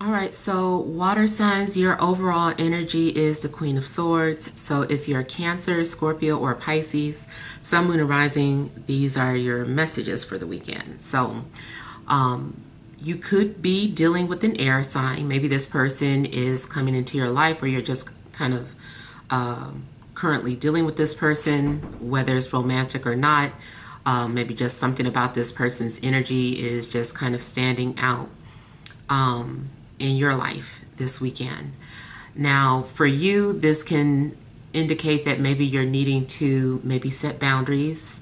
All right, so water signs, your overall energy is the Queen of Swords. So if you're Cancer, Scorpio, or Pisces, Sun, Moon, and Rising, these are your messages for the weekend. So you could be dealing with an air sign. Maybe this person is coming into your life, or you're just kind of currently dealing with this person, whether it's romantic or not. Maybe just something about this person's energy is just kind of standing out in your life this weekend. Now, for you, this can indicate that maybe you're needing to maybe set boundaries,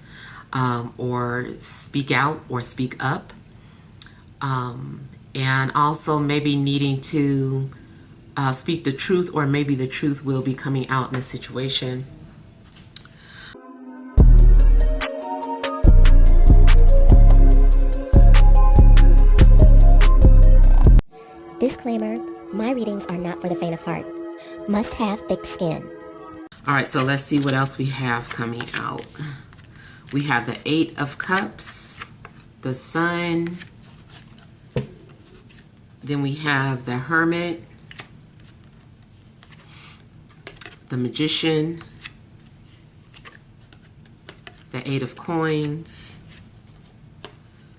or speak out or speak up. And also maybe needing to speak the truth, or maybe the truth will be coming out in a situation. Disclaimer, my readings are not for the faint of heart. Must have thick skin. All right, so let's see what else we have coming out. We have the Eight of Cups, the Sun, then we have the Hermit, the Magician, the Eight of Coins,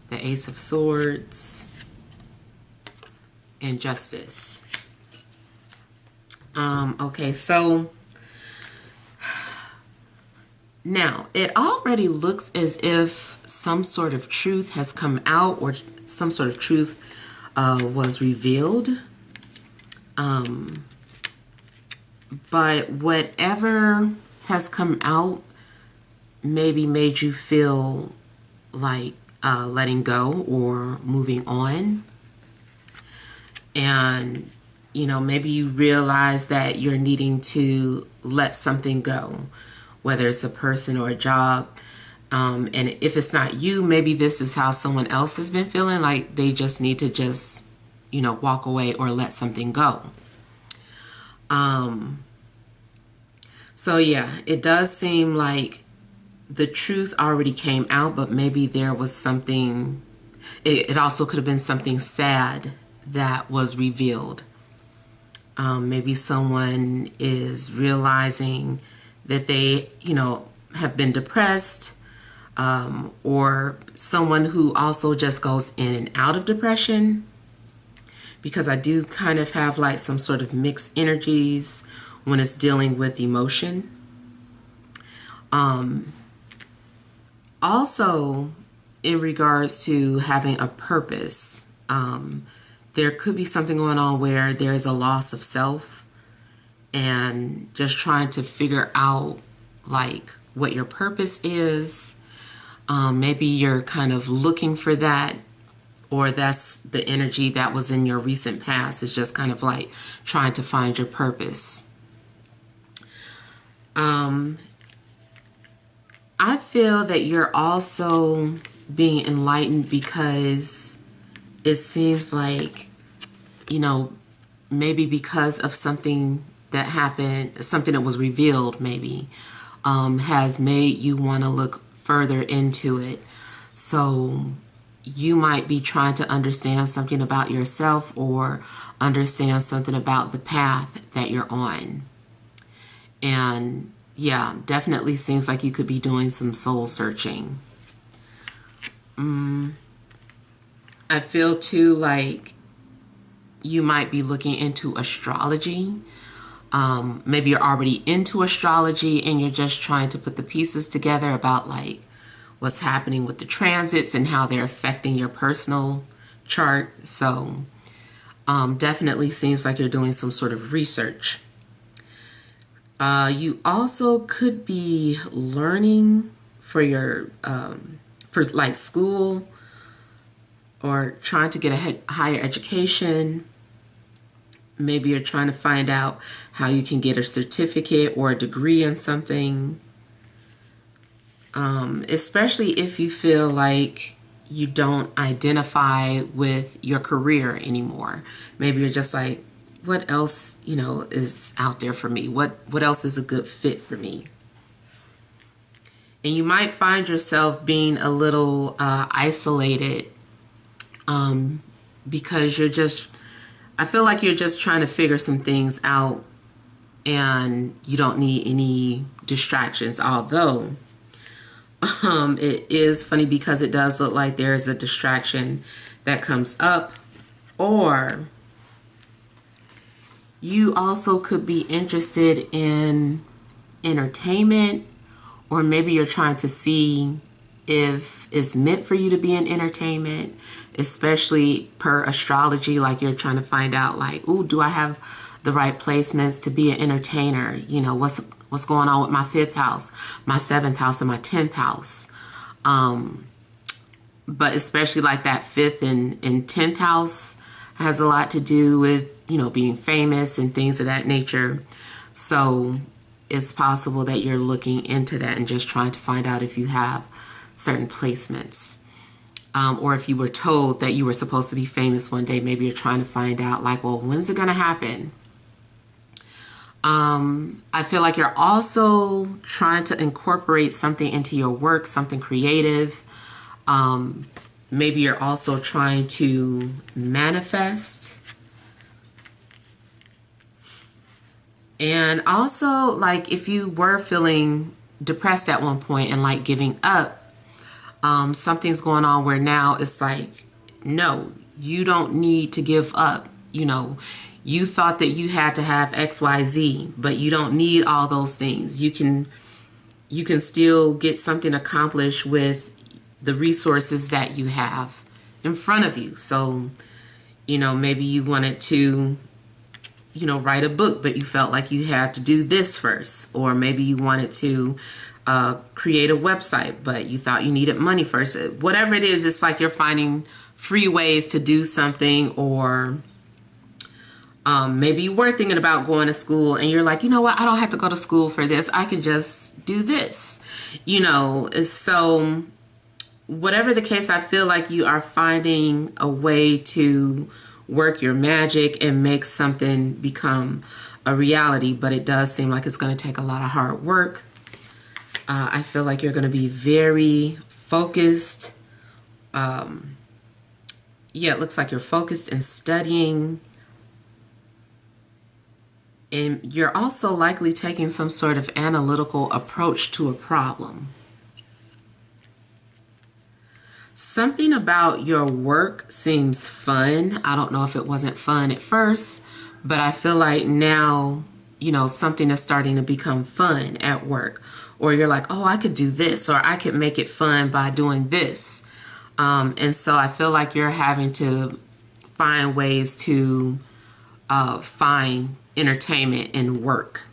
the Ace of Swords, and Justice. Okay, so now it already looks as if some sort of truth has come out, or some sort of truth was revealed. But whatever has come out maybe made you feel like letting go or moving on. And, you know, maybe you realize that you're needing to let something go, whether it's a person or a job. And if it's not you, maybe this is how someone else has been feeling, like they just need to just, you know, walk away or let something go. So yeah, it does seem like the truth already came out, but maybe there was something, it also could have been something sad that was revealed. Maybe someone is realizing that they, you know, have been depressed, or someone who also just goes in and out of depression, because I do kind of have like some sort of mixed energies when it's dealing with emotion. Also, in regards to having a purpose, there could be something going on where there's a loss of self, and just trying to figure out like what your purpose is. Maybe you're kind of looking for that, or that's the energy that was in your recent past. It's just kind of like trying to find your purpose. I feel that you're also being enlightened, because it seems like, you know, maybe because of something that happened, something that was revealed maybe, has made you want to look further into it. So you might be trying to understand something about yourself, or understand something about the path that you're on. And yeah, definitely seems like you could be doing some soul searching. I feel too like you might be looking into astrology. Maybe you're already into astrology and you're just trying to put the pieces together about like what's happening with the transits and how they're affecting your personal chart. So definitely seems like you're doing some sort of research. You also could be learning for your for like school, or trying to get a higher education. Maybe you're trying to find out how you can get a certificate or a degree in something. Especially if you feel like you don't identify with your career anymore. Maybe you're just like, what else, you know, is out there for me? What else is a good fit for me? And you might find yourself being a little isolated, because you're just I feel like you're just trying to figure some things out and you don't need any distractions. Although, it is funny because it does look like there's a distraction that comes up, or you also could be interested in entertainment, or maybe you're trying to see if it's meant for you to be in entertainment, especially per astrology. Like you're trying to find out, like, ooh, do I have the right placements to be an entertainer? You know, what's going on with my 5th house, my 7th house, and my 10th house. But especially like that 5th and 10th house has a lot to do with, you know, being famous and things of that nature. So it's possible that you're looking into that and just trying to find out if you have certain placements. Or if you were told that you were supposed to be famous one day, maybe you're trying to find out, like, well, when's it going to happen? I feel like you're also trying to incorporate something into your work, something creative. Maybe you're also trying to manifest. And also, like, if you were feeling depressed at one point and like giving up, something's going on where now it's like, no, you don't need to give up. You know, you thought that you had to have XYZ, but you don't need all those things. You can still get something accomplished with the resources that you have in front of you. So, you know, maybe you wanted to, you know, write a book, but you felt like you had to do this first. Or maybe you wanted to create a website, but you thought you needed money first. Whatever it is, it's like you're finding free ways to do something. Or maybe you were thinking about going to school and you're like, you know what, I don't have to go to school for this. I can just do this, you know. So whatever the case, I feel like you are finding a way to work your magic and make something become a reality, but it does seem like it's going to take a lot of hard work. I feel like you're going to be very focused. Yeah, it looks like you're focused and studying. And you're also likely taking some sort of analytical approach to a problem. Something about your work seems fun. I don't know if it wasn't fun at first, but I feel like now, you know, something is starting to become fun at work. Or you're like, oh, I could do this, or I could make it fun by doing this. And so I feel like you're having to find ways to find entertainment in work.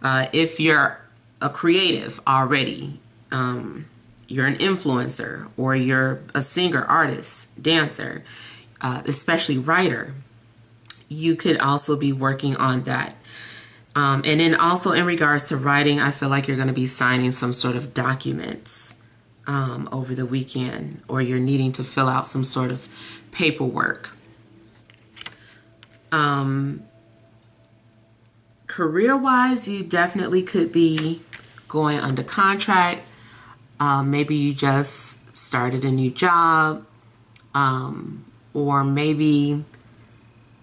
If you're a creative already, you're an influencer, or you're a singer, artist, dancer, especially writer, you could also be working on that. And then also in regards to writing, I feel like you're going to be signing some sort of documents over the weekend, or you're needing to fill out some sort of paperwork. Career-wise, you definitely could be going under contract. Maybe you just started a new job, or maybe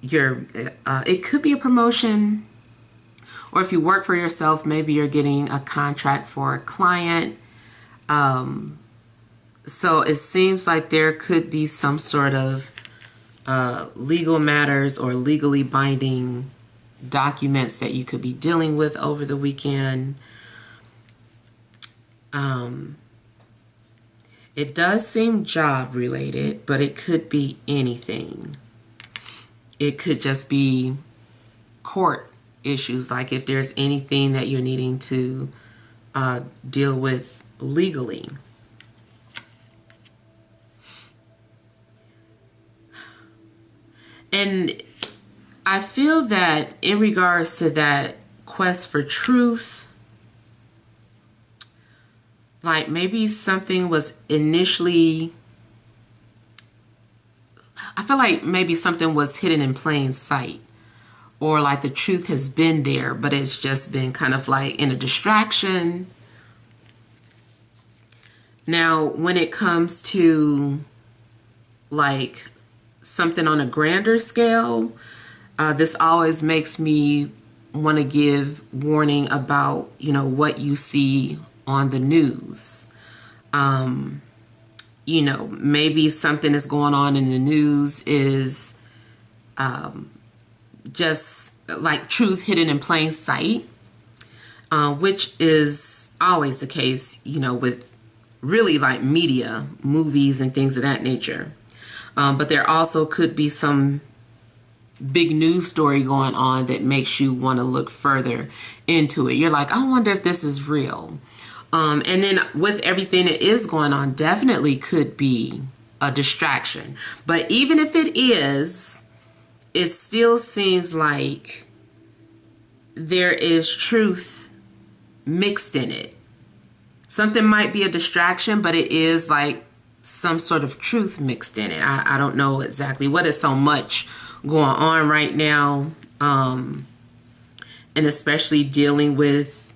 it could be a promotion. Or if you work for yourself, maybe you're getting a contract for a client. So it seems like there could be some sort of legal matters or legally binding documents that you could be dealing with over the weekend. It does seem job related, but it could be anything. It could just be court issues, like if there's anything that you're needing to deal with legally. And I feel that in regards to that quest for truth, like maybe something was initially, I feel like maybe something was hidden in plain sight, or like the truth has been there, but it's just been kind of like in a distraction. Now, when it comes to like something on a grander scale, this always makes me want to give warning about, what you see on the news. Maybe something that's going on in the news is just like truth hidden in plain sight, which is always the case, with really like media, movies, and things of that nature. But there also could be some big news story going on that makes you want to look further into it. You're like, I wonder if this is real. And then with everything that is going on, definitely could be a distraction. But even if it is, it still seems like there is truth mixed in it. Something might be a distraction, but it is like some sort of truth mixed in it. I don't know exactly what is so much going on right now. And especially dealing with,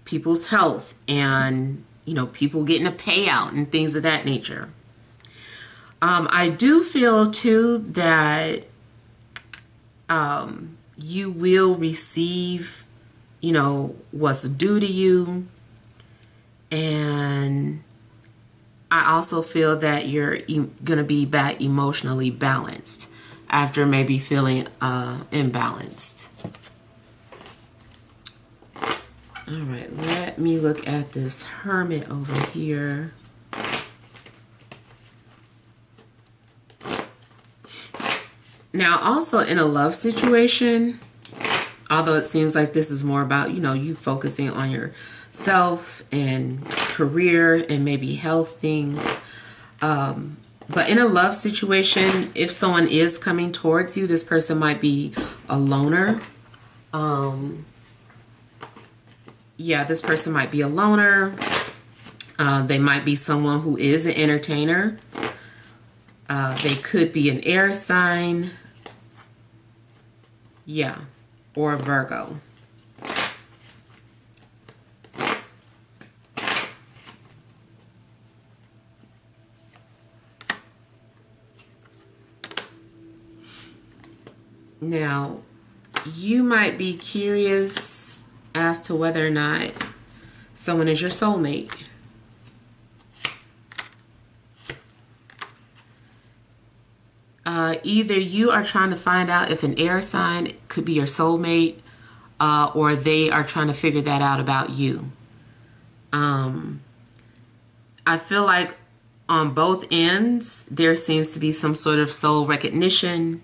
people's health and, people getting a payout and things of that nature. I do feel too that you will receive, what's due to you. And I also feel that you're going to be back emotionally balanced after maybe feeling imbalanced. All right, let me look at this Hermit over here. Now, also in a love situation, although it seems like this is more about, you focusing on yourself and career and maybe health things. But in a love situation, if someone is coming towards you, this person might be a loner. This person might be a loner. They might be someone who is an entertainer. They could be an air sign. Yeah, or a Virgo. Now, you might be curious as to whether or not someone is your soulmate. Either you are trying to find out if an air sign could be your soulmate, or they are trying to figure that out about you. I feel like on both ends, there seems to be some sort of soul recognition.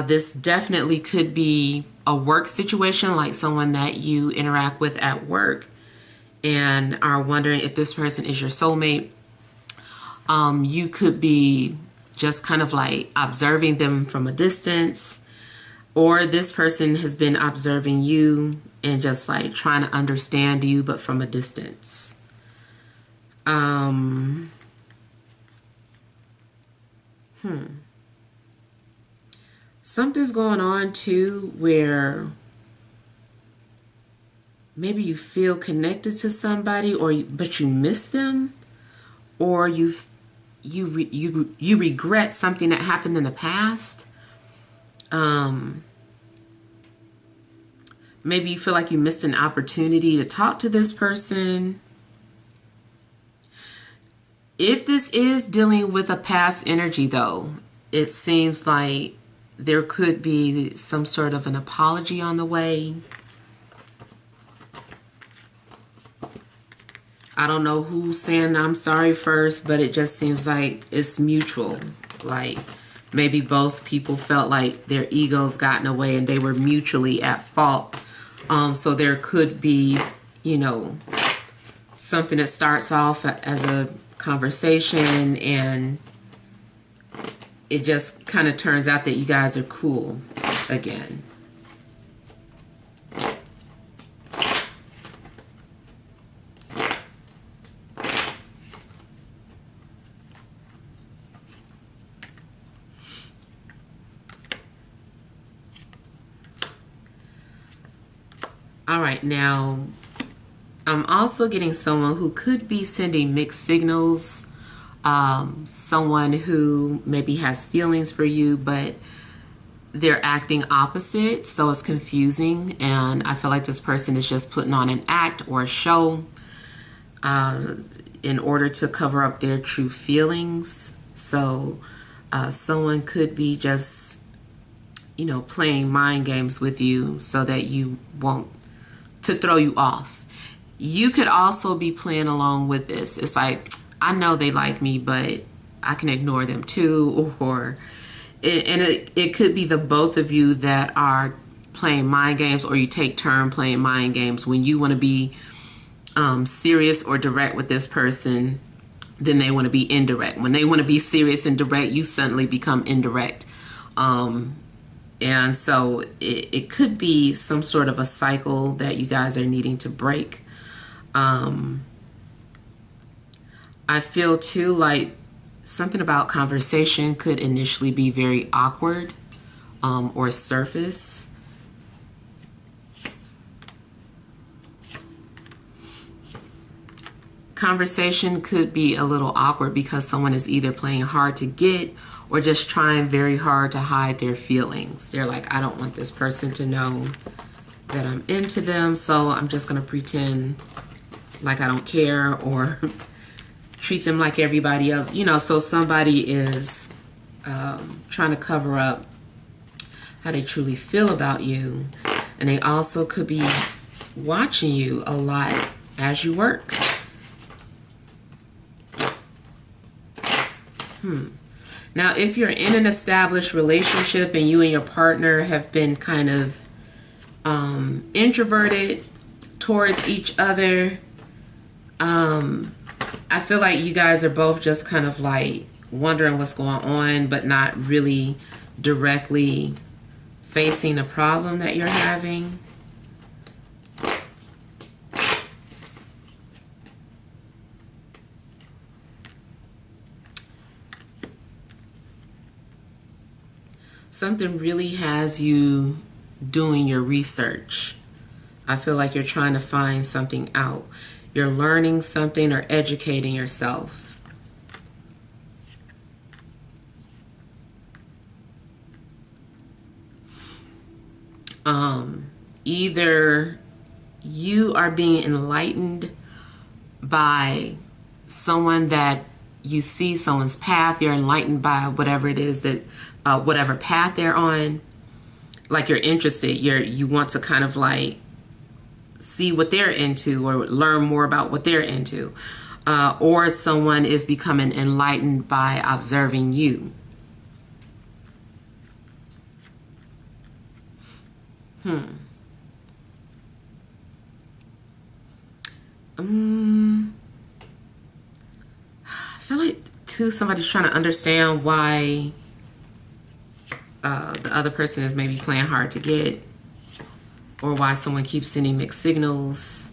This definitely could be a work situation, like someone that you interact with at work and are wondering if this person is your soulmate. You could be just kind of like observing them from a distance, or this person has been observing you and just like trying to understand you, but from a distance. Something's going on too where maybe you feel connected to somebody, but you miss them, or you regret something that happened in the past. Maybe you feel like you missed an opportunity to talk to this person. If this is dealing with a past energy, though, it seems like there could be some sort of an apology on the way. I don't know who's saying I'm sorry first, but it just seems like it's mutual. Like maybe both people felt like their egos got in the way and they were mutually at fault. So there could be, something that starts off as a conversation and it just kind of turns out that you guys are cool again. All right, now I'm also getting someone who could be sending mixed signals. someone who maybe has feelings for you, but they're acting opposite, so it's confusing. And I feel like this person is just putting on an act or a show in order to cover up their true feelings. So someone could be just, playing mind games with you so that you won't, to throw you off. You could also be playing along with this. It's like, I know they like me, but I can ignore them too. Or it could be the both of you that are playing mind games, or you take turn playing mind games. When you want to be serious or direct with this person, then they want to be indirect. When they want to be serious and direct, you suddenly become indirect. And so it could be some sort of a cycle that you guys are needing to break. I feel too like something about conversation could initially be very awkward or surface. Conversation could be a little awkward because someone is either playing hard to get or just trying very hard to hide their feelings. They're like, I don't want this person to know that I'm into them, so I'm just going to pretend like I don't care or treat them like everybody else. So somebody is trying to cover up how they truly feel about you. And they also could be watching you a lot as you work. Now, if you're in an established relationship and you and your partner have been kind of introverted towards each other, I feel like you guys are both just kind of like wondering what's going on, but not really directly facing the problem that you're having. Something really has you doing your research. I feel like you're trying to find something out. You're learning something or educating yourself. Either you are being enlightened by someone that you see someone's path, you're enlightened by whatever it is that, whatever path they're on, like you're interested, you want to kind of like see what they're into or learn more about what they're into, or someone is becoming enlightened by observing you. I feel like too somebody's trying to understand why the other person is maybe playing hard to get, or why someone keeps sending mixed signals.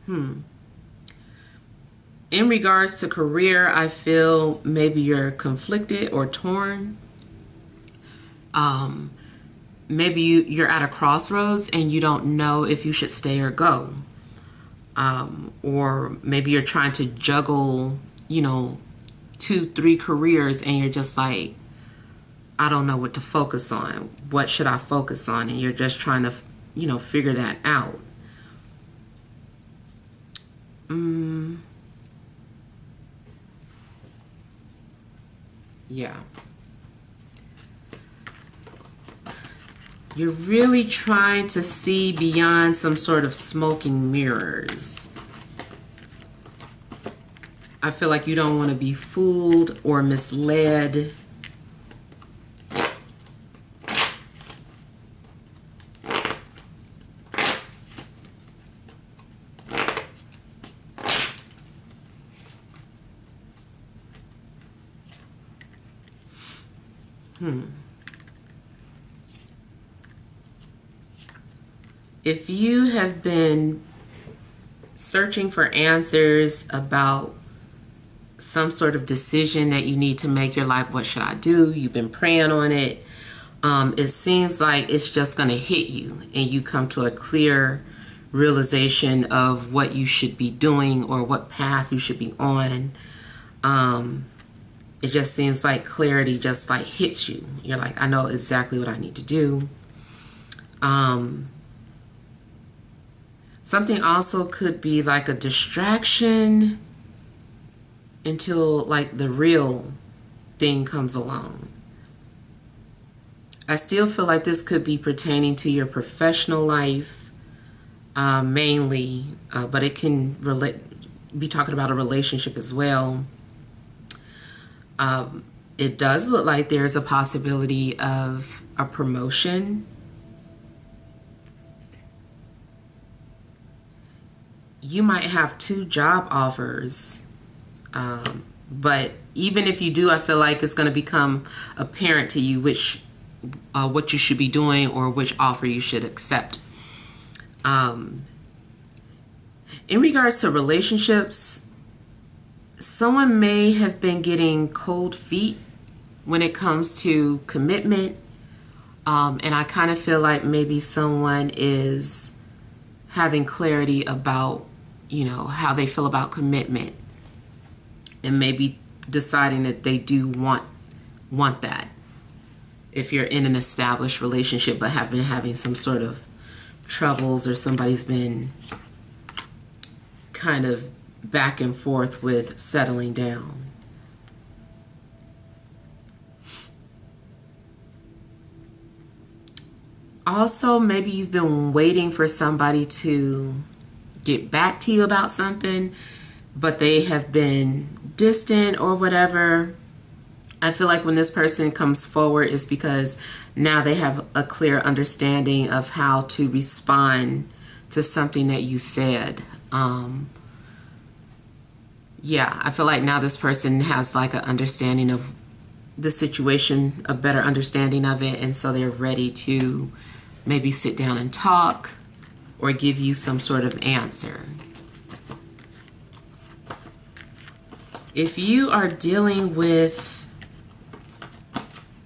In regards to career, I feel maybe you're conflicted or torn. Maybe you're at a crossroads and you don't know if you should stay or go. Or maybe you're trying to juggle, 2-3 careers and you're just like, I don't know what to focus on. What should I focus on? And you're just trying to, figure that out. Yeah. You're really trying to see beyond some sort of smoking mirrors. I feel like you don't want to be fooled or misled. If you have been searching for answers about some sort of decision that you need to make, you're like, what should I do? You've been praying on it. It seems like it's just going to hit you and you come to a clear realization of what you should be doing or what path you should be on. It just seems like clarity just like hits you. You're like, I know exactly what I need to do. Something also could be like a distraction until like the real thing comes along. I still feel like this could be pertaining to your professional life, mainly, but it can be talking about a relationship as well. It does look like there's a possibility of a promotion. You might have 2 job offers, but even if you do, I feel like it's going to become apparent to you what you should be doing or which offer you should accept. In regards to relationships, someone may have been getting cold feet when it comes to commitment, and I kind of feel like maybe someone is having clarity about, how they feel about commitment, and maybe deciding that they do want that. If you're in an established relationship but have been having some sort of troubles, or somebody's been kind of back and forth with settling down. Also, maybe you've been waiting for somebody to get back to you about something, but they have been distant or whatever. I feel like when this person comes forward, it's because now they have a clear understanding of how to respond to something that you said. Yeah, I feel like now this person has like an understanding of the situation, a better understanding of it, and so they're ready to maybe sit down and talk or give you some sort of answer. If you are dealing with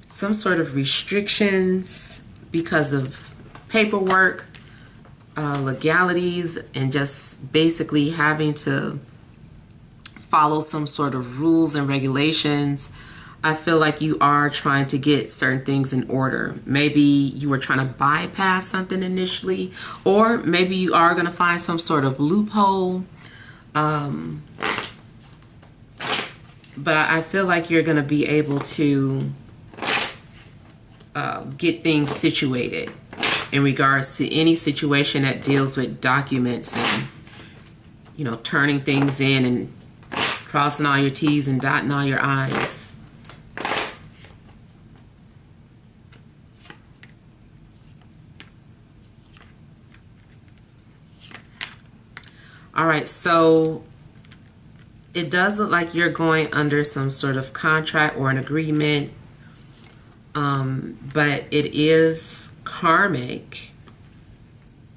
some sort of restrictions because of paperwork, legalities, and just basically having to follow some sort of rules and regulations, I feel like you are trying to get certain things in order. Maybe you were trying to bypass something initially, or maybe you are going to find some sort of loophole. But I feel like you're going to be able to get things situated in regards to any situation that deals with documents and, turning things in and crossing all your T's and dotting all your I's. All right, so it does look like you're going under some sort of contract or an agreement, but it is karmic.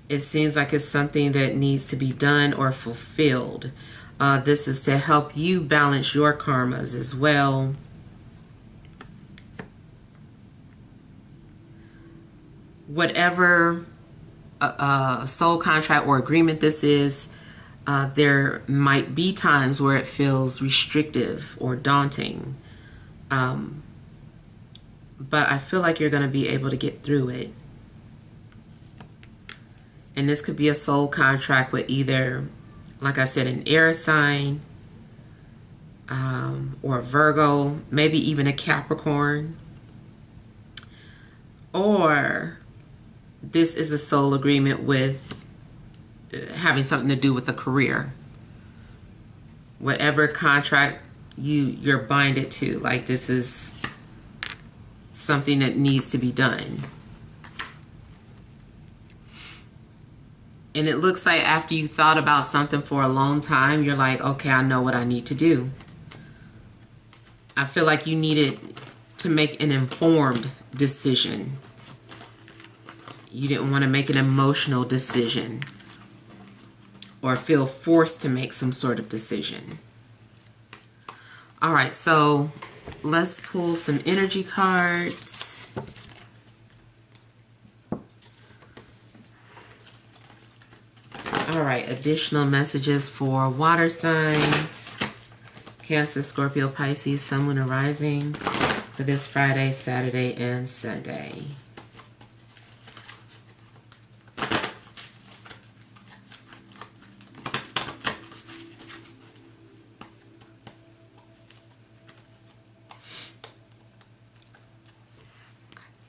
It seems like it's something that needs to be done or fulfilled. This is to help you balance your karmas as well. Whatever soul contract or agreement this is, there might be times where it feels restrictive or daunting. But I feel like you're going to be able to get through it. And this could be a soul contract with either, like I said, an air sign, or a Virgo, maybe even a Capricorn. Or this is a soul agreement with having something to do with a career. Whatever contract you're binded to, like this is something that needs to be done. And it looks like after you thought about something for a long time, you're like, okay, I know what I need to do. I feel like you needed to make an informed decision. You didn't want to make an emotional decision or feel forced to make some sort of decision. All right, so let's pull some energy cards. additional messages for water signs, Cancer, Scorpio, Pisces, Sun, Moon, and Rising for this Friday, Saturday, and Sunday.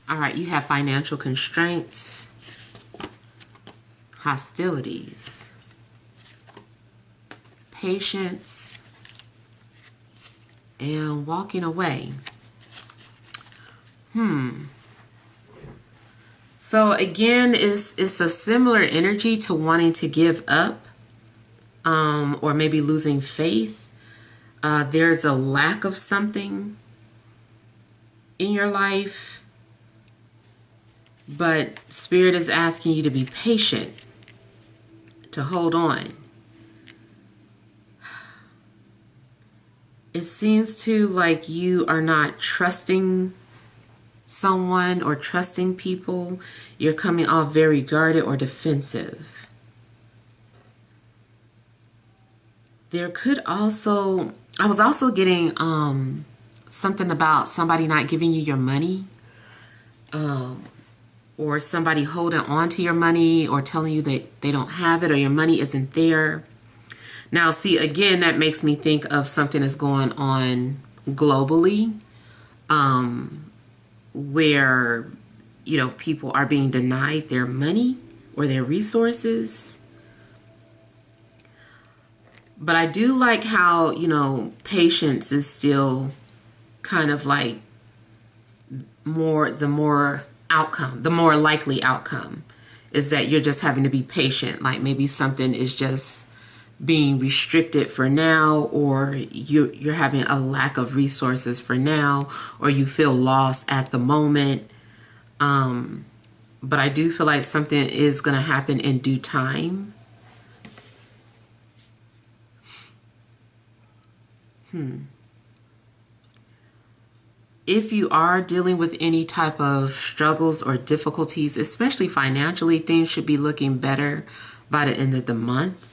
All right, you have financial constraints, hostilities, patience, and walking away. So again, it's a similar energy to wanting to give up, or maybe losing faith. There's a lack of something in your life, but Spirit is asking you to be patient, to hold on. It seems to like you are not trusting someone or trusting people. You're coming off very guarded or defensive. There could also, I was also getting something about somebody not giving you your money, or somebody holding on to your money or telling you that they don't have it or your money isn't there. Now, see, again, that makes me think of something that's going on globally, where, you know, people are being denied their money or their resources. But I do like how, you know, patience is still kind of like the more likely outcome is that you're just having to be patient. Like maybe something is just being restricted for now, or you're having a lack of resources for now, or you feel lost at the moment. But I do feel like something is going to happen in due time. If you are dealing with any type of struggles or difficulties, especially financially, things should be looking better by the end of the month.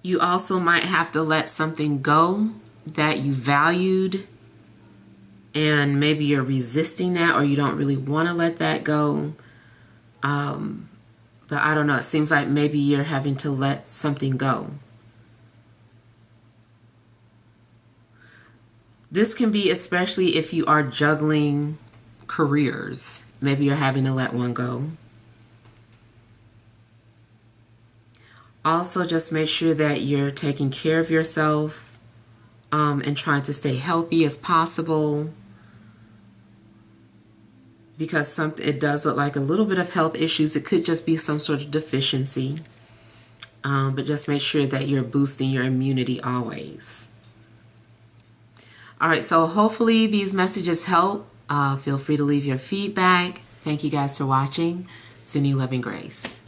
You also might have to let something go that you valued, and maybe you're resisting that, or you don't really want to let that go. But I don't know, it seems like maybe you're having to let something go. This can be especially if you are juggling careers. Maybe you're having to let one go. Also, just make sure that you're taking care of yourself, and trying to stay healthy as possible, because it does look like a little bit of health issues. It could just be some sort of deficiency, but just make sure that you're boosting your immunity always. All right, so hopefully these messages help. Feel free to leave your feedback. Thank you guys for watching. Sending love and grace.